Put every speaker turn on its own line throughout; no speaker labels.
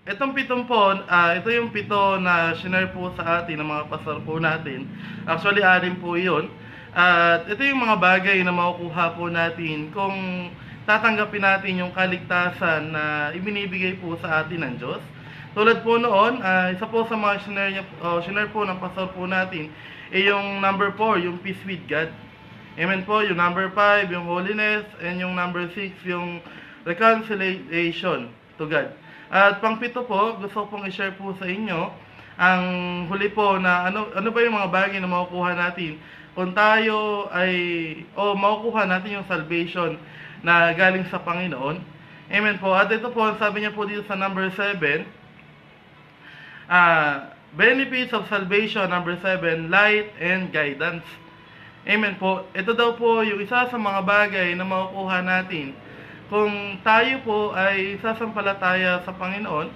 Itong pitong po, ito yung pito na shinare po sa atin ng mga pastor po natin. Actually, anim po yun. At ito yung mga bagay na makukuha po natin kung tatanggapin natin yung kaligtasan na ibinibigay po sa atin ng Diyos. Tulad po noon, isa po sa mga shinare po ng pastor po natin, yung number 4, yung peace with God. Amen po, yung number 5, yung holiness, and yung number 6, yung reconciliation to God. At pang-pito po, gusto ko pong i-share po sa inyo ang huli po na ano ba yung mga bagay na makukuha natin kung tayo makukuha natin yung salvation na galing sa Panginoon. Amen po. At ito po, sabi niya po dito sa number 7, benefits of salvation, number 7, light and guidance. Amen po. Ito daw po yung isa sa mga bagay na makukuha natin kung tayo po ay sasampalataya sa Panginoon.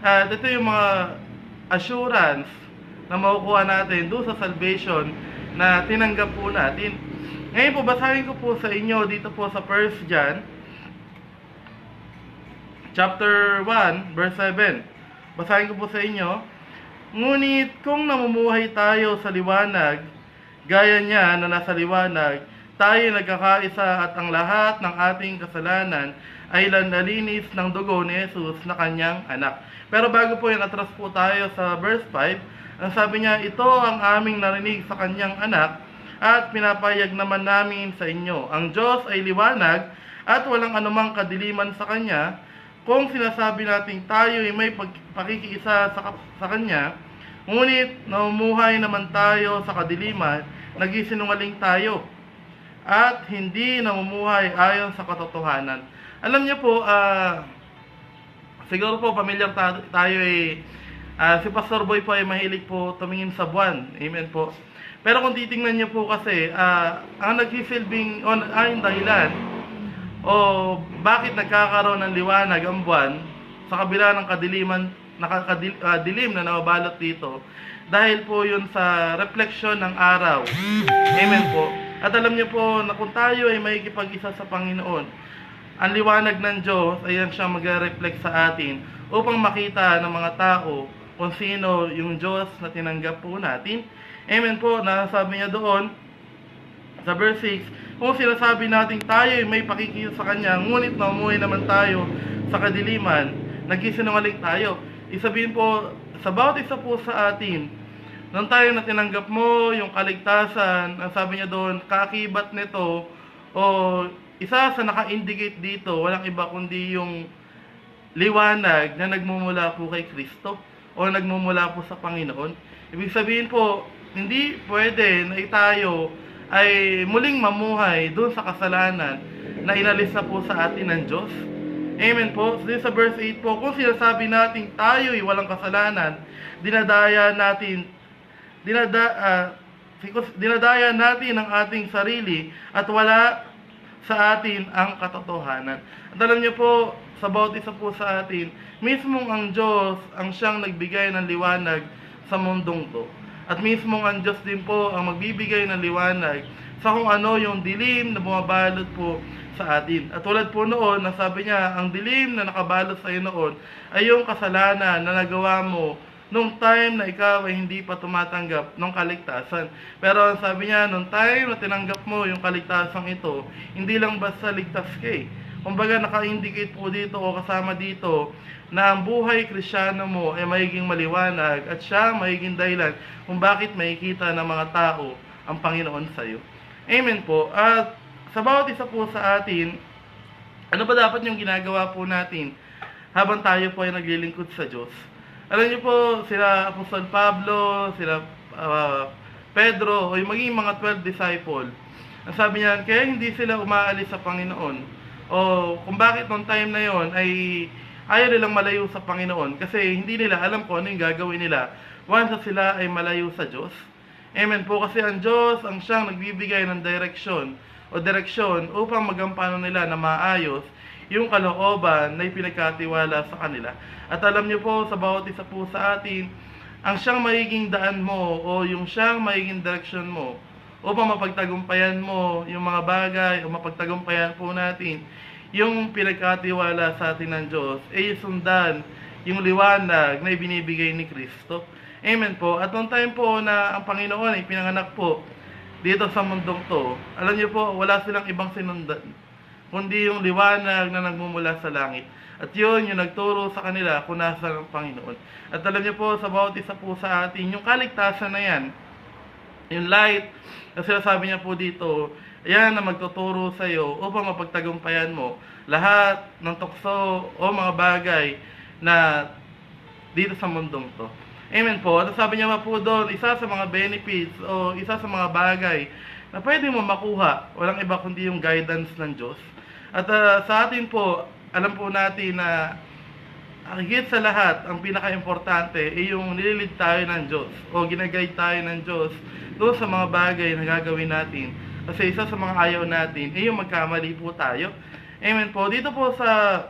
At ito yung mga assurance na makukuha natin doon sa salvation na tinanggap po natin. Ngayon po, basahin ko po sa inyo dito po sa 1 John chapter 1 verse 7. Basahin ko po sa inyo. Ngunit kung namumuhay tayo sa liwanag, gaya niya na nasa liwanag, tayo nagkakaisa at ang lahat ng ating kasalanan ay nalinis ng dugo ni Jesus na kanyang anak. Pero bago po yan, atras po tayo sa verse 5. Ang sabi niya, ito ang aming narinig sa kanyang anak at pinapayag naman namin sa inyo. Ang Diyos ay liwanag at walang anumang kadiliman sa kanya. Kung sinasabi natin tayo ay may pakikiisa sa kanya, ngunit namumuhay naman tayo sa kadiliman, nagsisinungaling tayo at hindi namumuhay ayon sa katotohanan. Alam niyo po, siguro po familiar tayo si Pastor Boy po ay mahilig po tumingin sa buwan. Amen po. Pero kung titingnan niyo po kasi, ang nagsisilbing ang dahilan o bakit nagkakaroon ng liwanag ang buwan sa kabila ng dilim na nababalot dito, dahil po yun sa reflection ng araw. Amen po. At alam niyo po na kung tayo ay makikipag-isa sa Panginoon, ang liwanag ng Diyos ay siyang mag-reflect sa atin upang makita ng mga tao kung sino yung Diyos na tinanggap po natin. Amen po. Nasabi niya doon sa verse 6, kung sinasabi natin tayo ay may pakikisa sa Kanya, ngunit namumuhay naman tayo sa kadiliman, nagsisinungaling tayo. Isabihin po, sa bawat isa po sa atin, nung tayo na tinanggap mo yung kaligtasan, ang sabi niya doon, kaakibat nito, o isa sa naka-indicate dito, walang iba kundi yung liwanag na nagmumula po kay Kristo o nagmumula po sa Panginoon. Ibig sabihin po, hindi pwede na tayo ay muling mamuhay doon sa kasalanan na inalis na po sa atin ng Diyos. Amen po. So, sa verse 8 po, kung sinasabi natin tayo ay walang kasalanan, dinadaya natin ang ating sarili at wala sa atin ang katotohanan. At alam niyo po, sa bawat isa po sa atin, mismong ang Diyos ang siyang nagbigay ng liwanag sa mundong to. At mismong ang Diyos din po ang magbibigay ng liwanag sa kung ano yung dilim na bumabalot po sa atin. At tulad po noon, nasabi niya, ang dilim na nakabalot sa iyo noon ay yung kasalanan na nagawa mo nung time na ikaw ay hindi pa tumatanggap ng kaligtasan. Pero ang sabi niya, nung time na tinanggap mo yung kaligtasan ito, hindi lang basta ligtas ka eh. Kumbaga naka-indicate po dito o kasama dito na ang buhay Kristiyano mo ay magiging maliwanag at siya magiging dahilan kung bakit makikita ng mga tao ang Panginoon sa iyo. Amen po. At sa bawat isa po sa atin, ano ba dapat yung ginagawa po natin habang tayo po ay naglilingkod sa Diyos? Alam niyo po, sila Apostol Pablo, sila Pedro, o yung maging mga 12 disciple, ang sabi niyan, kaya hindi sila umaalis sa Panginoon. O kung bakit noong time na yon ay ayaw nilang malayo sa Panginoon kasi hindi nila alam kung ano yung gagawin nila once sila ay malayo sa Diyos. Amen po, kasi ang Diyos ang siyang nagbibigay ng direksyon upang magampanan nila na maayos yung kalooban na ipinagkatiwala sa kanila. At alam niyo po, sa bawat isa po sa atin, ang siyang magiging daan mo o yung siyang magiging direksyon mo upang mapagtagumpayan mo yung mga bagay o mapagtagumpayan po natin yung pinagkatiwala sa atin ng Diyos, ay sundan yung liwanag na ibinibigay ni Kristo. Amen po. At noong time po na ang Panginoon ay pinanganak po dito sa mundong to, alam niyo po, wala silang ibang sinundan, kundi yung liwanag na nagmumula sa langit. At yun, yung nagturo sa kanila kung nasaan ang Panginoon. At alam niyo po, sa bawat isa po sa atin, yung kaligtasan na yan, yung light, na sinasabi niya po dito, yan na magtuturo sa iyo upang mapagtagumpayan mo lahat ng tukso o mga bagay na dito sa mundong to. Amen po. At sabi niya po doon, isa sa mga benefits o isa sa mga bagay na pwede mo makuha, walang iba kundi yung guidance ng Diyos. At sa atin po, alam po natin na higit sa lahat, ang pinaka-importante ay yung nililid tayo ng Diyos o ginaguide tayo ng Diyos doon sa mga bagay na gagawin natin. Kasi isa sa mga ayaw natin ay yung magkamali po tayo. Amen po. Dito po sa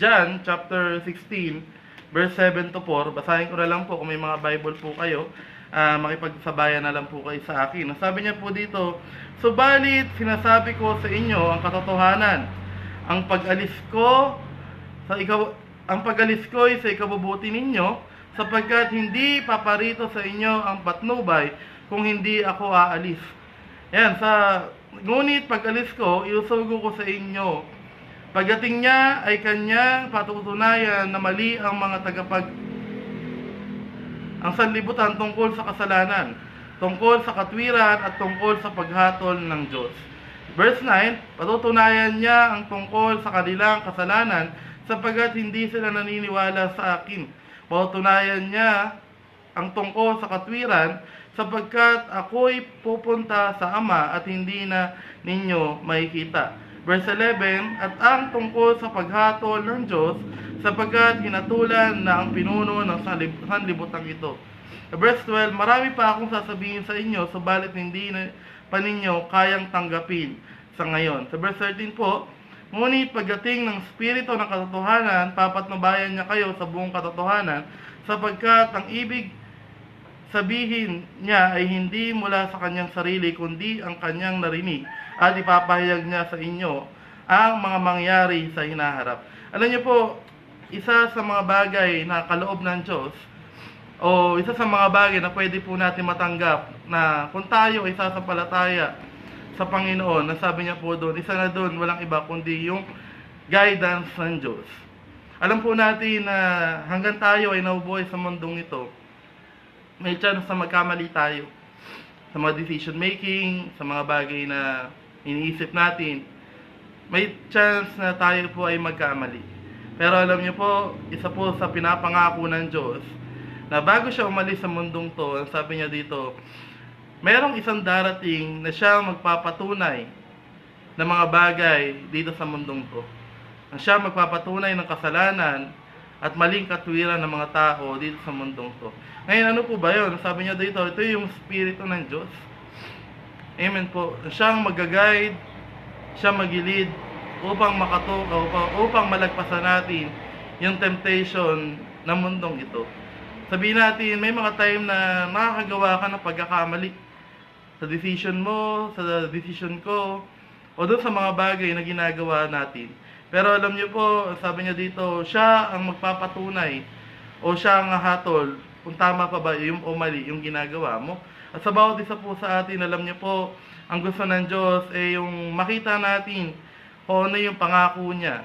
John chapter 16, verse 7 to 4, basahin ko na lang po kung may mga Bible po kayo, makipagsabayan na lang po kayo sa akin. Sabi niya po dito, subalit sinasabi ko sa inyo ang katotohanan, ang pag-alis ko ay sa ikabubuti ninyo, sapagkat hindi paparito sa inyo ang patnubay kung hindi ako aalis. Yan, ngunit pag-alis ko, iusugo ko sa inyo. Pagdating niya ay kanyang patutunayan na mali ang mga ang sanlibutan tungkol sa kasalanan, tungkol sa katwiran at tungkol sa paghatol ng Diyos. Verse 9, patutunayan niya ang tungkol sa kanilang kasalanan sapagkat hindi sila naniniwala sa akin. Patutunayan niya ang tungkol sa katwiran sapagkat ako'y pupunta sa Ama at hindi na ninyo makikita. Verse 11, at ang tungkol sa paghatol ng Diyos sapagkat hinatulan na ang pinuno ng sanlibutan ito. Verse 12, marami pa akong sasabihin sa inyo, subalit hindi pa ninyo kayang tanggapin sa ngayon. Sa verse 13 po, ngunit pagdating ng Espiritu ng katotohanan, papatnubayan niya kayo sa buong katotohanan, sapagkat ang ibig sabihin niya ay hindi mula sa kanyang sarili, kundi ang kanyang narinig, at ipapahayag niya sa inyo ang mga mangyari sa hinaharap. Alam niyo po, isa sa mga bagay na kaloob ng Diyos, o isa sa mga bagay na pwede po natin matanggap na kung tayo ay sasampalataya sa Panginoon, na sabi niya po doon, isa na doon, walang iba kundi yung guidance ng Diyos. Alam po natin na hanggang tayo ay nabubuhay sa mundong ito, may chance na magkamali tayo sa mga decision making, sa mga bagay na iniisip natin. May chance na tayo po ay magkamali. Pero alam niyo po, isa po sa pinapangako ng Diyos, na bago siya umalis sa mundong to, ang sabi niya dito, merong isang darating na siya magpapatunay ng mga bagay dito sa mundong to. Na siya magpapatunay ng kasalanan at maling katwiran ng mga tao dito sa mundong to. Ngayon, ano po ba yun? Sabi niya dito, ito yung Espiritu ng Diyos. Amen po. Siyang mag-guide, siya magilid upang upang malagpasan natin yung temptation ng mundong ito. Sabihin natin, may mga time na nakakagawa ka ng pagkakamali sa decision mo, sa decision ko, o doon sa mga bagay na ginagawa natin. Pero alam niyo po, sabi niya dito, siya ang magpapatunay o siya ang hatol kung tama pa ba yung o mali yung ginagawa mo. At sa bawat isa po sa atin, alam niyo po, ang gusto ng Diyos ay yung makita natin kung ano yung pangako niya.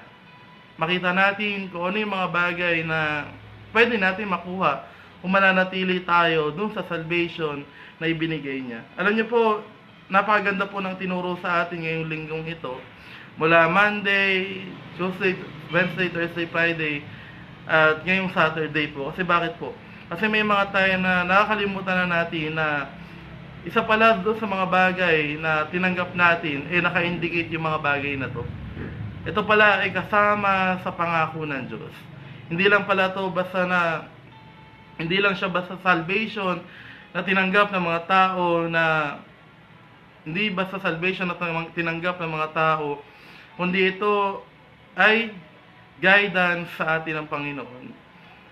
Makita natin kung ano yung mga bagay na pwede natin makuha kung mananatili tayo dun sa salvation na ibinigay niya. Alam niyo po, napakaganda po ng tinuro sa atin ngayong linggong ito. Mula Monday, Tuesday, Wednesday, Thursday, Friday, at ngayong Saturday po. Kasi bakit po? Kasi may mga time na nakakalimutan na natin na isa pala doon sa mga bagay na tinanggap natin, naka-indicate yung mga bagay na to. Ito pala ay kasama sa pangako ng Diyos. Hindi lang pala to basta hindi lang siya basta salvation na tinanggap ng mga tao na hindi basta salvation na tinanggap ng mga tao, kundi ito ay guidance sa atin ng Panginoon.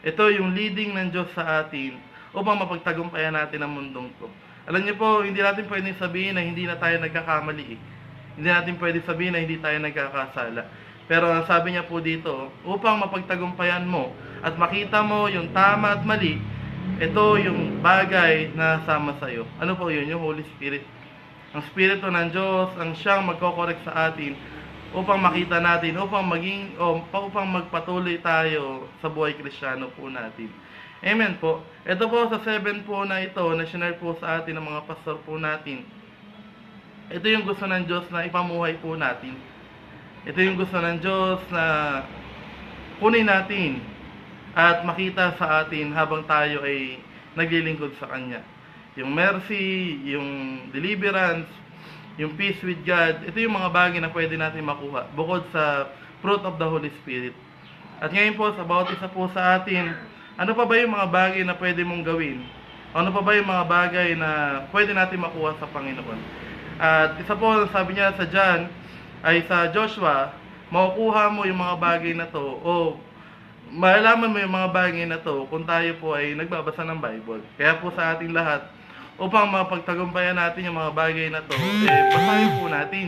Ito yung leading ng Diyos sa atin upang mapagtagumpayan natin ang mundong to. Alam niyo po, hindi natin pwedeng sabihin na hindi na tayo nagkakamali. Hindi natin pwedeng sabihin na hindi tayo nagkakasala. Pero ang sabi niya po dito, upang mapagtagumpayan mo at makita mo yung tama at mali, ito yung bagay na sama sa iyo. Ano po yun? Yung Holy Spirit. Ang Espiritu ng Diyos ang siyang magkokorek sa atin upang makita natin, upang magpatuloy tayo sa buhay Kristiyano po natin. Amen po. Ito po sa 7 po na ito, na sinare po sa atin ng mga pastor po natin. Ito yung gusto ng Diyos na ipamuhay po natin. Ito yung gusto ng Diyos na kunin natin at makita sa atin habang tayo ay naglilingkod sa Kanya. Yung mercy, yung deliverance, yung peace with God, ito yung mga bagay na pwede natin makuha bukod sa fruit of the Holy Spirit. At ngayon po, sa bawat isa po sa atin, ano pa ba yung mga bagay na pwede mong gawin? Ano pa ba yung mga bagay na pwede natin makuha sa Panginoon? At isa po, sabi niya sa John, ay sa Joshua, makukuha mo yung mga bagay na to o malalaman mo yung mga bagay na to kung tayo po ay nagbabasa ng Bible. Kaya po sa ating lahat, upang mapagtagumpayan natin yung mga bagay na to, basahin po natin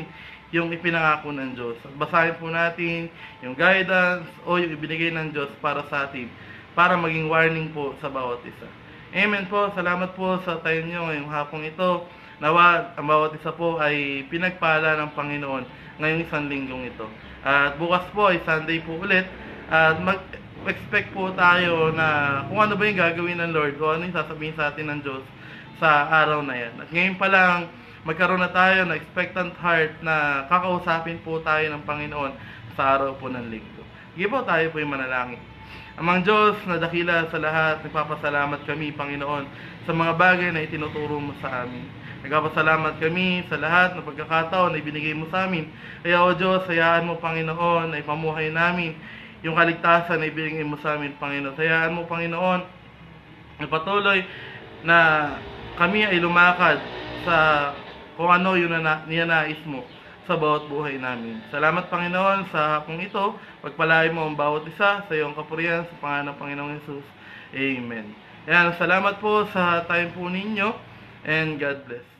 yung ipinangako ng Diyos. Basahin po natin yung guidance o yung ibinigay ng Diyos para sa atin, para maging warning po sa bawat isa. Amen po. Salamat po sa tayo nyo ngayong hapong ito. Nawa ang bawat isa po ay pinagpala ng Panginoon ngayong isang linggong ito. At bukas po ay Sunday po ulit. At mag-expect po tayo na kung ano ba yung gagawin ng Lord o ano yung sasabihin sa atin ng Diyos sa araw na yan. At ngayon pa lang, magkaroon na tayo ng expectant heart na kakausapin po tayo ng Panginoon sa araw po ng linggo. Sige po, tayo po yung manalangin. Amang Diyos na dakila sa lahat, nagpapasalamat kami, Panginoon, sa mga bagay na itinuturo mo sa amin. Nagpapasalamat kami sa lahat ng pagkakataon na ibinigay mo sa amin. Kaya o Diyos, hayaan mo, Panginoon, na ipamuhay namin yung kaligtasan na ibinigay mo sa amin, Panginoon. Hayaan mo, Panginoon, na patuloy na kami ay lumakad sa kung ano yung ninanais mo sa bawat buhay namin. Salamat, Panginoon, sa hapong ito. Pagpalain mo ang bawat isa sa iyong kapurihan sa pangalan ng Panginoong Hesus. Amen. Yan, salamat po sa time po ninyo and God bless.